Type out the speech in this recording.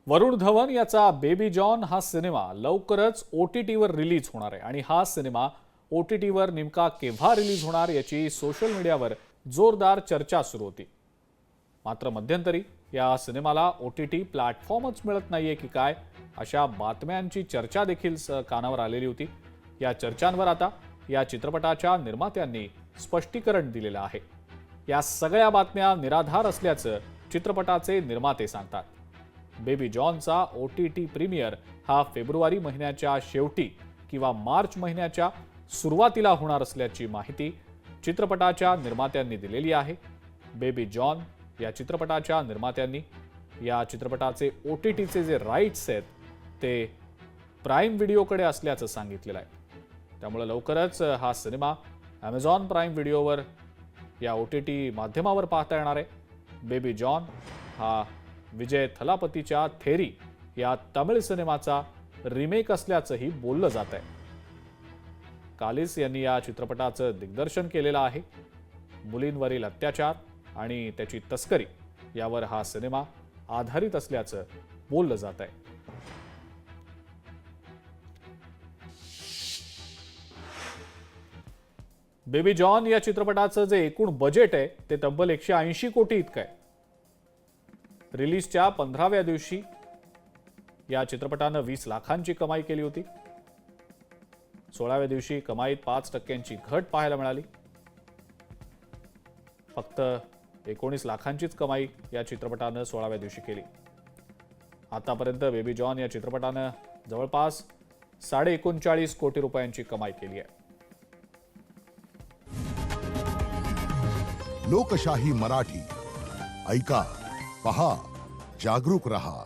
वरुण धवन याचा baby John हा cinema लवकरच OTTवर रिलीज होणार आहे आणि हा सिनेमा OTTवर नेमका केव्हा रिलीज होणार याची सोशल मीडियावर जोरदार चर्चा सुरू होती। मात्र मध्यंतरी या सिनेमाला OTT प्लॅटफॉर्मच मिळत नाहीये की काय अशा बातम्यांची चर्चा देखील कानावर आलेली होती। या चर्चांवर आता या चित्रपटाच्या निर्मात्यांनी स्पष्टीकरण दिलेलं आहे। या सगळ्या बातम्या निराधार असल्याचं चित्रपटाचे निर्माते सांगतात। बेबी जॉनचा OTT प्रीमियर हा फेब्रुवारी महिन्याच्या शेवटी किंवा मार्च महिन्याच्या सुरुवातीला होणार असल्याची माहिती चित्रपटाच्या निर्मात्यांनी दिलेली आहे। बेबी जॉन या चित्रपटाच्या निर्मात्यांनी या चित्रपटाचे OTTचे जे राईट्स आहेत ते प्राईम व्हिडिओकडे असल्याचं सांगितलेलं आहे। त्यामुळे लवकरच हा सिनेमा Amazon प्राईम व्हिडिओवर या OTT माध्यमावर पाहता येणार आहे। बेबी जॉन हा विजय थलापतीच्या थेरी या तमिळ सिनेमाचा रिमेक असल्याचंही बोललं जात आहे। कालिस यांनी या चित्रपटाचं दिग्दर्शन केलेलं आहे। मुलींवरील अत्याचार आणि त्याची तस्करी यावर हा सिनेमा आधारित असल्याचं बोललं जात आहे। बेबी जॉन या चित्रपटाचं जे एकूण बजेट आहे ते तब्बल 180 कोटी इतकं आहे। रिलीजच्या 15व्या दिवशी या चित्रपटानं 20 लाखांची कमाई केली होती। 16व्या दिवशी कमाईत 5% घट पाहायला मिळाली। फक्त 19 लाखांचीच कमाई या चित्रपटानं 16व्या दिवशी केली। आतापर्यंत बेबी जॉन या चित्रपटानं जवळपास 39.5 कोटी रुपयांची कमाई केली आहे। लोकशाही मराठी ऐका, पहा, जागरूक रहा।